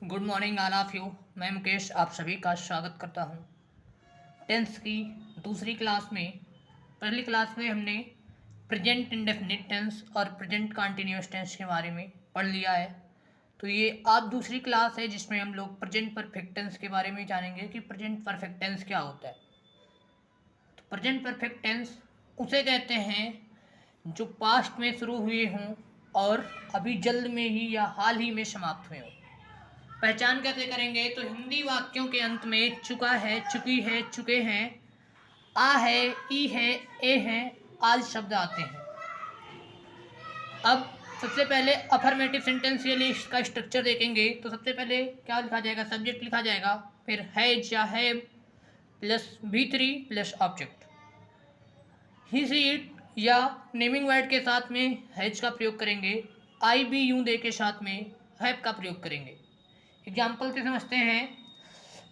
Good morning all of you. मैं मुकेश आप सभी का स्वागत करता हूँ। टेंस की दूसरी क्लास में, पहली क्लास में हमने प्रेजेंट इंडेफिनिट टेंस और प्रेजेंट कंटिन्यूअस टेंस के बारे में पढ़ लिया है। तो ये आज दूसरी क्लास है जिसमें हम लोग प्रेजेंट परफेक्ट टेंस के बारे में जानेंगे कि प्रेजेंट परफेक्ट टेंस क्या होता है। तो प्रेजेंट परफेक्ट टेंस उसे कहते हैं जो पास्ट में शुरू हुए हों और अभी जल्द में ही या हाल ही में समाप्त हुए हों। पहचान कैसे करेंगे? तो हिंदी वाक्यों के अंत में चुका है, चुकी है, चुके हैं, आ है, ई है, ए है आदि शब्द आते हैं। अब सबसे पहले अफर्मेटिव सेंटेंस के लिए इसका स्ट्रक्चर देखेंगे। तो सबसे पहले क्या लिखा जाएगा? सब्जेक्ट लिखा जाएगा, फिर हैज या have plus V3 plus object. He see it या नेमिंग वर्ड के साथ में हैज का प्रयोग करेंगे। आई बी यू दे के साथ में हैव का प्रयोग करेंगे। एग्जाम्पल से समझते हैं।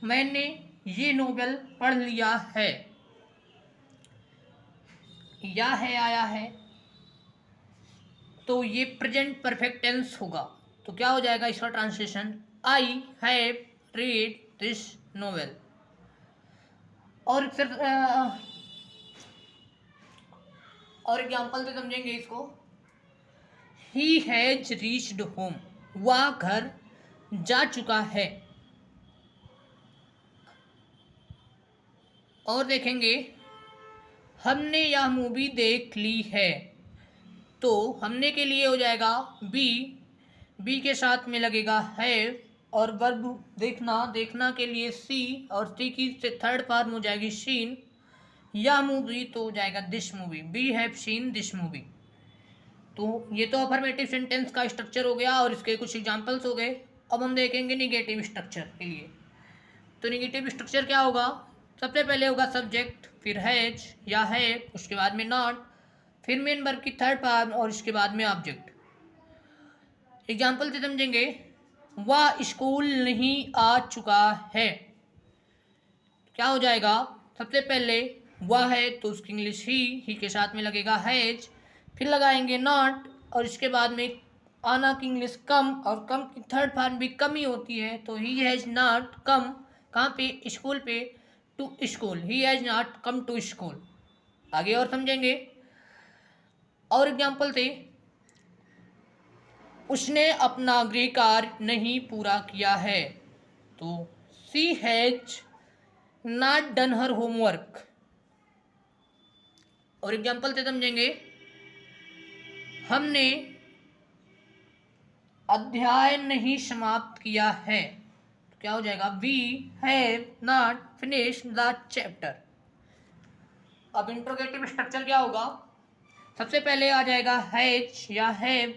मैंने ये नोवेल पढ़ लिया है। या है आया है तो ये प्रेजेंट परफेक्ट टेंस होगा। तो क्या हो जाएगा इसका translation? I have read this novel. और एग्जाम्पल से समझेंगे इसको। ही हैज रीच्ड होम, वह घर जा चुका है। और देखेंगे हमने यह मूवी देख ली है। तो हमने के लिए हो जाएगा बी के साथ में लगेगा हैव और वर्ब देखना, देखना के लिए सी और सी की से थर्ड फॉर्म हो जाएगी सीन। यह मूवी तो हो जाएगा this movie, be have seen this movie. तो ये तो अफर्मेटिव सेंटेंस का स्ट्रक्चर हो गया और इसके कुछ एग्जांपल्स हो गए। अब हम देखेंगे निगेटिव स्ट्रक्चर के लिए। तो निगेटिव स्ट्रक्चर क्या होगा? सबसे पहले होगा सब्जेक्ट, फिर हैज या है, उसके बाद में नॉट, फिर मेन वर्ब की थर्ड फॉर्म और इसके बाद में ऑब्जेक्ट। एग्जाम्पल से समझेंगे। वह स्कूल नहीं आ चुका है। क्या हो जाएगा? सबसे पहले वह है तो उसकी इंग्लिश ही के साथ में लगेगा हैज, फिर लगाएंगे नॉट और इसके बाद में आना की इंग्लिश कम, और कम की थर्ड फॉर्म भी कम ही होती है। तो ही हैज नॉट कम, कहाँ पे? स्कूल पे, to school. He has not come to school. आगे और समझेंगे। और एग्जाम्पल से, उसने अपना गृह कार्य नहीं पूरा किया है। तो she has not done her homework. और एग्जाम्पल से समझेंगे। हमने अध्याय नहीं समाप्त किया है। तो क्या हो जाएगा? We have not finish the chapter. अब इंट्रोगेटिव स्ट्रक्चर क्या होगा? सबसे पहले आ जाएगा हैज या have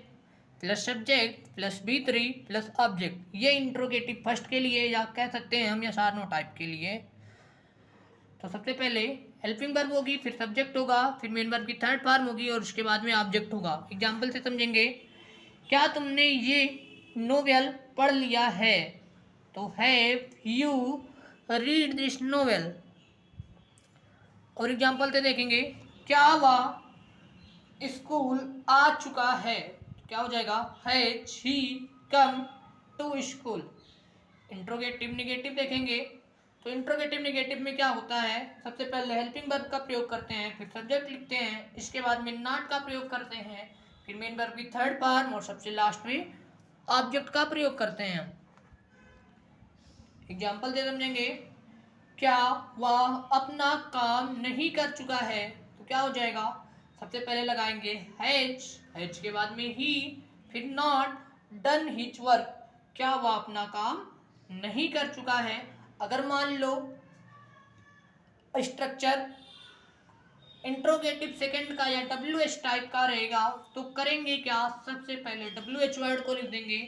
plus subject plus B3 plus object. ये इंट्रोगेटिव फर्स्ट के लिए या कह सकते हैं हम या सारनो टाइप के लिए। तो सबसे पहले हेल्पिंग वर्ब होगी, फिर सब्जेक्ट होगा, फिर मेन वर्ब की थर्ड फॉर्म होगी और उसके बाद में ऑब्जेक्ट होगा। एग्जाम्पल से समझेंगे। क्या तुमने ये नोवेल पढ़ लिया है? तो have you read this novel. और एग्जाम्पल से देखेंगे। क्या वह स्कूल आ चुका है? तो क्या हो जाएगा? Has he come to school. Interrogative negative देखेंगे। तो इंट्रोगेटिव निगेटिव में क्या होता है? सबसे पहले हेल्पिंग वर्ब का प्रयोग करते हैं, फिर सब्जेक्ट लिखते हैं, इसके बाद में नॉट का प्रयोग करते हैं, फिर मेन वर्ब की थर्ड फॉर्म और सबसे लास्ट में ऑब्जेक्ट का प्रयोग करते हैं। एग्जाम्पल से समझेंगे। क्या वह अपना काम नहीं कर चुका है? तो क्या हो जाएगा? सबसे पहले लगाएंगे हैज के बाद में ही, फिर नॉट डन हिज वर्क। क्या वह अपना काम नहीं कर चुका है? अगर मान लो स्ट्रक्चर इंट्रोगेटिव सेकंड का या WH टाइप का रहेगा तो करेंगे क्या? सबसे पहले WH वर्ड को लिख देंगे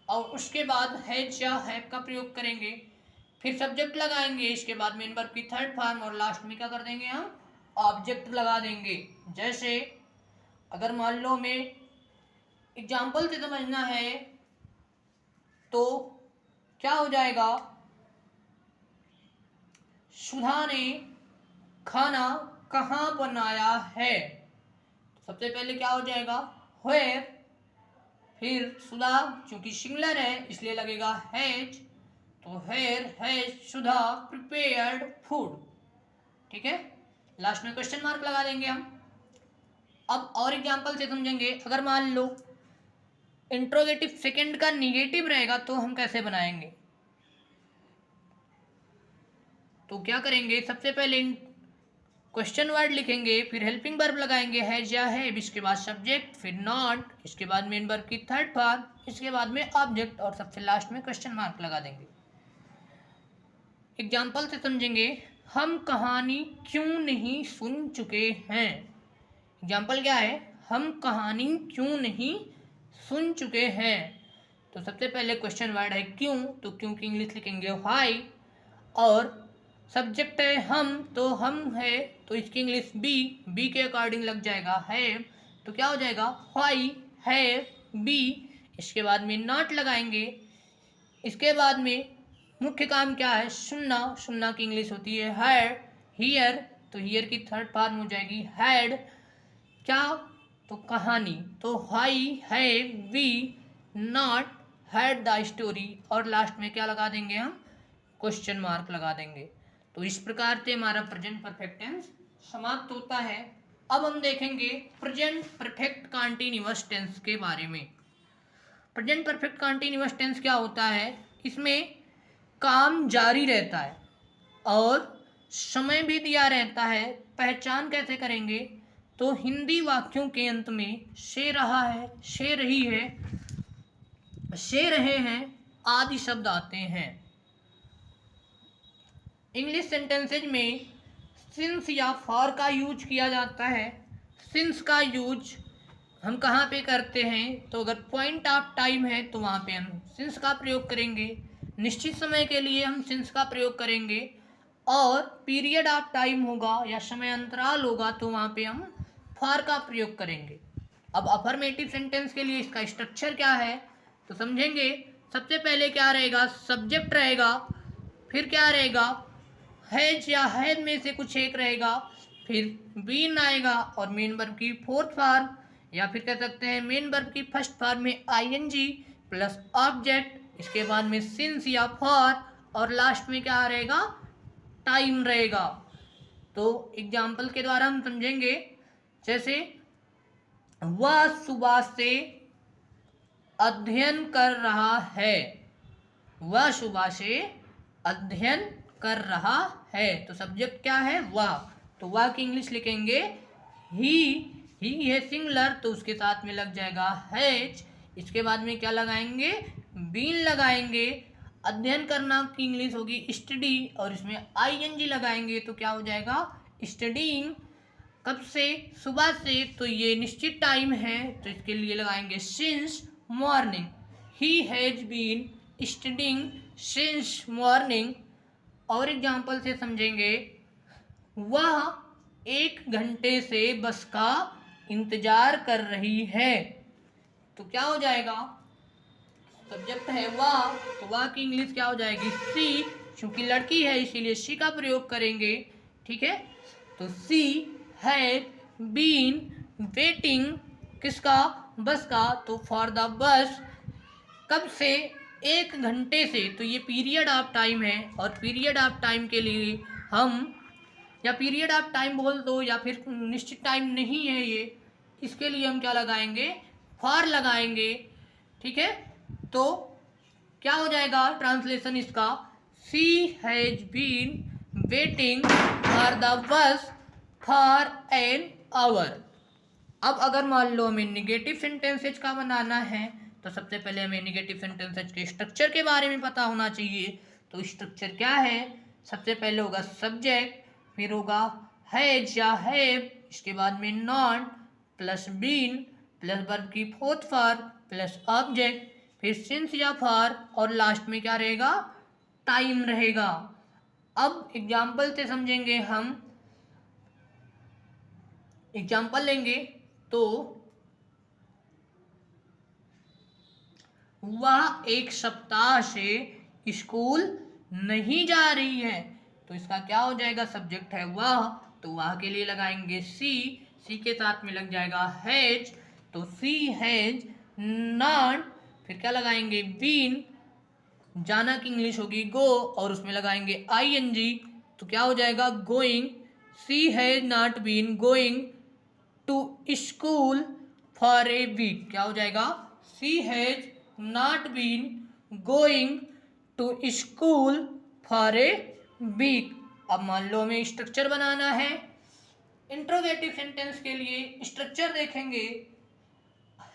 और उसके बाद हैज या हैव का प्रयोग करेंगे, फिर सब्जेक्ट लगाएंगे, इसके बाद मेन वर्ब की थर्ड फॉर्म और लास्ट में क्या कर देंगे? हम ऑब्जेक्ट लगा देंगे। जैसे अगर मान लो हमें एग्जाम्पल से समझना है तो क्या हो जाएगा? सुधा ने खाना कहाँ बनाया है? सबसे पहले क्या हो जाएगा? वेयर, फिर सुधा चूंकि सिंगुलर है इसलिए लगेगा हैज, तो हैज सुधा प्रिपेयर्ड फूड। ठीक है, लास्ट में क्वेश्चन मार्क लगा देंगे हम। अब और एग्जांपल से समझेंगे। अगर मान लो इंट्रोगेटिव सेकंड का निगेटिव रहेगा तो हम कैसे बनाएंगे। तो क्या करेंगे, सबसे पहले क्वेश्चन वर्ड लिखेंगे, फिर हेल्पिंग वर्ब लगाएंगे हैज या है, इसके बाद सब्जेक्ट, फिर नॉट, इसके बाद मेन वर्ब की थर्ड फॉर्म, इसके बाद में ऑब्जेक्ट और सबसे लास्ट में क्वेश्चन मार्क लगा देंगे। एग्जाम्पल से समझेंगे। हम कहानी क्यों नहीं सुन चुके हैं। एग्जाम्पल क्या है, हम कहानी क्यों नहीं सुन चुके हैं। तो सबसे पहले क्वेश्चन वर्ड है क्यों, तो क्यों की इंग्लिश लिखेंगे व्हाई, और सब्जेक्ट है हम, तो हम है तो इसकी इंग्लिश बी के अकॉर्डिंग लग जाएगा है, तो क्या हो जाएगा व्हाई है बी। इसके बाद में नॉट लगाएंगे, इसके बाद में मुख्य काम क्या है सुनना की इंग्लिश होती है हैड, हियर, तो हियर की थर्ड फॉर्म हो जाएगी हैड, क्या तो कहानी, तो व्हाई है we not had the story, और लास्ट में क्या लगा देंगे हम क्वेश्चन मार्क लगा देंगे। तो इस प्रकार से हमारा प्रेजेंट परफेक्ट टेंस समाप्त होता है। अब हम देखेंगे प्रेजेंट परफेक्ट कंटीन्यूअस टेंस के बारे में। प्रेजेंट परफेक्ट कंटीन्यूअस टेंस क्या होता है, इसमें काम जारी रहता है और समय भी दिया रहता है। पहचान कैसे करेंगे, तो हिंदी वाक्यों के अंत में से रहा है, से रही है, से रहे हैं आदि शब्द आते हैं। इंग्लिश सेंटेंसेज में सिंस या फॉर का यूज किया जाता है। सिंस का यूज हम कहाँ पे करते हैं, तो अगर पॉइंट ऑफ टाइम है तो वहाँ पे हम सिंस का प्रयोग करेंगे, निश्चित समय के लिए हम सिंस का प्रयोग करेंगे, और पीरियड ऑफ टाइम होगा या समय अंतराल होगा तो वहाँ पे हम फॉर का प्रयोग करेंगे। अब अफर्मेटिव सेंटेंस के लिए इसका स्ट्रक्चर क्या है तो समझेंगे। सबसे पहले क्या रहेगा, सब्जेक्ट रहेगा, फिर क्या रहेगा हैज या हैज में से कुछ एक रहेगा, फिर बीन आएगा और मेन वर्ब की फोर्थ फॉर्म, या फिर कह सकते हैं मेन वर्ब की फर्स्ट फॉर्म में आईएनजी प्लस ऑब्जेक्ट, इसके बाद में सिंस या फॉर, और लास्ट में क्या रहेगा टाइम रहेगा। तो एग्जाम्पल के द्वारा हम समझेंगे, जैसे वह सुबह से अध्ययन कर रहा है, वह सुबह से अध्ययन कर रहा है, तो सब्जेक्ट क्या है वह, तो वह की इंग्लिश लिखेंगे ही है सिंगुलर तो उसके साथ में लग जाएगा हैज, इसके बाद में क्या लगाएंगे बीन लगाएंगे, अध्ययन करना की इंग्लिश होगी स्टडी और इसमें आईएनजी लगाएंगे तो क्या हो जाएगा स्टडीइंग। कब से, सुबह से, तो ये निश्चित टाइम है तो इसके लिए लगाएंगे since morning, he has been studying since morning. और एग्जाम्पल से समझेंगे, वह 1 घंटे से बस का इंतजार कर रही है, तो क्या हो जाएगा सब्जेक्ट है वह, तो वह की इंग्लिश क्या हो जाएगी सी, क्योंकि लड़की है इसीलिए सी का प्रयोग करेंगे। ठीक है, तो सी हैड बीन वेटिंग किसका, बस का, तो फॉर द बस, कब से 1 घंटे से, तो ये पीरियड ऑफ टाइम है और पीरियड ऑफ टाइम के लिए हम, या पीरियड ऑफ टाइम बोल दो या फिर निश्चित टाइम नहीं है ये, इसके लिए हम क्या लगाएंगे फॉर लगाएंगे। ठीक है, तो क्या हो जाएगा ट्रांसलेशन इसका, she has been waiting for the bus for an hour. अब अगर मान लो हमें निगेटिव सेंटेंसेज का बनाना है तो सबसे पहले हमें निगेटिव सेंटेंसेज के स्ट्रक्चर के बारे में पता होना चाहिए। तो स्ट्रक्चर क्या है, सबसे पहले होगा सब्जेक्ट, फिर होगा हैज या हैव, इसके बाद में not plus been plus verb की फोर्थ फॉर्म प्लस ऑब्जेक्ट, फिर सिंस या फॉर, और लास्ट में क्या रहेगा टाइम रहेगा। अब एग्जाम्पल से समझेंगे, हम एग्जाम्पल लेंगे तो वह 1 सप्ताह से स्कूल नहीं जा रही है, तो इसका क्या हो जाएगा सब्जेक्ट है वह, तो वह के लिए लगाएंगे सी, सी के साथ में लग जाएगा हैज, तो सी हैज नॉट, फिर क्या लगाएंगे, बीन, जाना की इंग्लिश होगी गो, और उसमें लगाएंगे आईएनजी, तो क्या हो जाएगा, going. She has not been going to school for a week, क्या हो जाएगा, she has not been going to school for a week. अब मान लो हमें स्ट्रक्चर बनाना है। इंट्रोगेटिव सेंटेंस के लिए स्ट्रक्चर देखेंगे,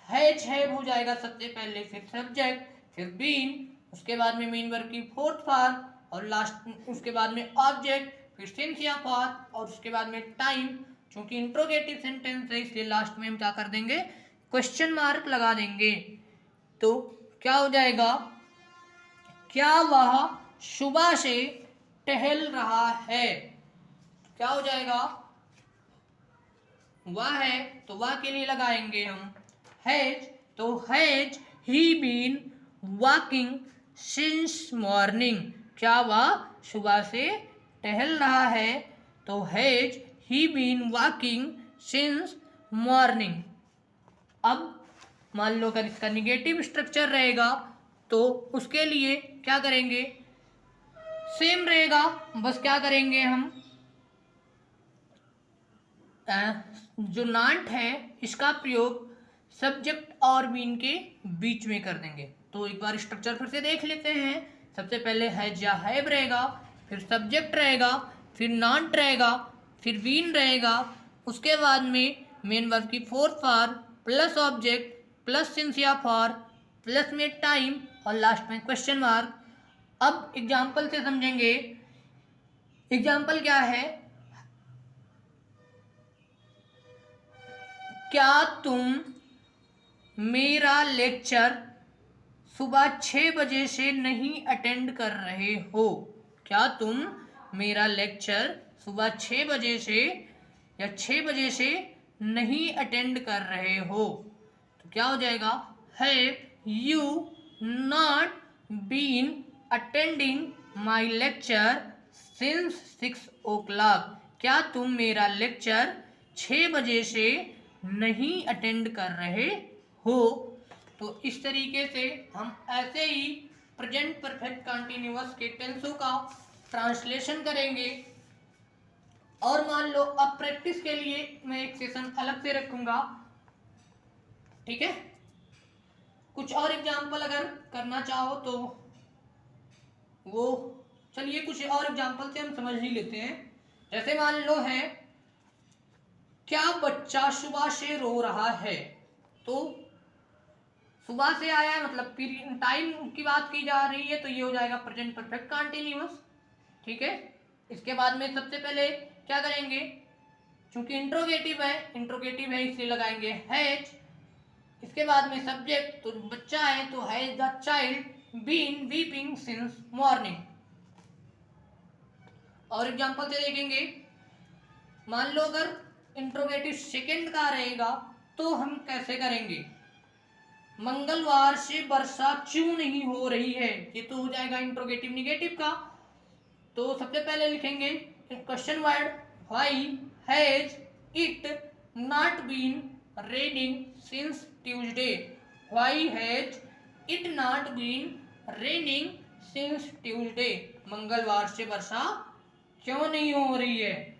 हैज हो जाएगा सबसे पहले, फिर सब्जेक्ट, फिर बीन, उसके बाद में मेन वर्ब की फोर्थ फॉर्म, और लास्ट उसके बाद में ऑब्जेक्ट, फिर सिंस या फॉर, और उसके बाद में टाइम। चूंकि इंट्रोगेटिव सेंटेंस है इसलिए लास्ट में हम क्या कर देंगे, क्वेश्चन मार्क लगा देंगे। तो क्या हो जाएगा, क्या वह सुबह से टहल रहा है, क्या हो जाएगा, वह है, तो वह के लिए लगाएंगे हम हैज, तो has he been walking since morning, क्या वह सुबह से टहल रहा है, तो has he been walking since morning. अब मान लो अगर इसका निगेटिव स्ट्रक्चर रहेगा तो उसके लिए क्या करेंगे, सेम रहेगा, बस क्या करेंगे हम, जो नॉट है इसका प्रयोग सब्जेक्ट और बीन के बीच में कर देंगे। तो एक बार स्ट्रक्चर फिर से देख लेते हैं। सबसे पहले हैज या हैव रहेगा, फिर सब्जेक्ट रहेगा, फिर नॉट रहेगा, फिर बीन रहेगा, उसके बाद में मेन वर्ब की fourth form plus object plus since या फॉर प्लस में टाइम और लास्ट में क्वेश्चन मार्क। अब एग्जाम्पल से समझेंगे। एग्जाम्पल क्या है, क्या तुम मेरा लेक्चर सुबह 6 बजे से नहीं अटेंड कर रहे हो, क्या तुम मेरा लेक्चर सुबह 6 बजे से या 6 बजे से नहीं अटेंड कर रहे हो, तो क्या हो जाएगा, have you not been attending my lecture since 6 o'clock, क्या तुम मेरा लेक्चर 6 बजे से नहीं अटेंड कर रहे हो। तो इस तरीके से हम ऐसे ही प्रेजेंट परफेक्ट कंटिन्यूअस के टेंसों का ट्रांसलेशन करेंगे। और मान लो अब प्रैक्टिस के लिए मैं एक सेशन अलग से रखूंगा, ठीक है। कुछ और एग्जाम्पल अगर करना चाहो तो वो, चलिए कुछ और एग्जाम्पल से हम समझ ही लेते हैं। जैसे मान लो है, क्या बच्चा सुबह से रो रहा है, तो सुबह से आया है मतलब टाइम की बात की जा रही है, तो ये हो जाएगा प्रेजेंट परफेक्ट कंटिन्यूअस, ठीक है। इसके बाद में सबसे पहले क्या करेंगे, चूंकि इंट्रोगेटिव है इसलिए लगाएंगे हैज। इसके बाद में सब्जेक्ट, तो बच्चा है तो has the child been weeping since morning. और एग्जांपल से देखेंगे, मान लो अगर इंट्रोगेटिव सेकंड का रहेगा तो हम कैसे करेंगे, मंगलवार से वर्षा क्यों नहीं हो रही है, ये तो हो जाएगा इंट्रोगेटिव निगेटिव का। तो सबसे पहले लिखेंगे question word, why has it not been raining since Tuesday, why has it not been raining since Tuesday, मंगलवार से वर्षा क्यों नहीं हो रही है।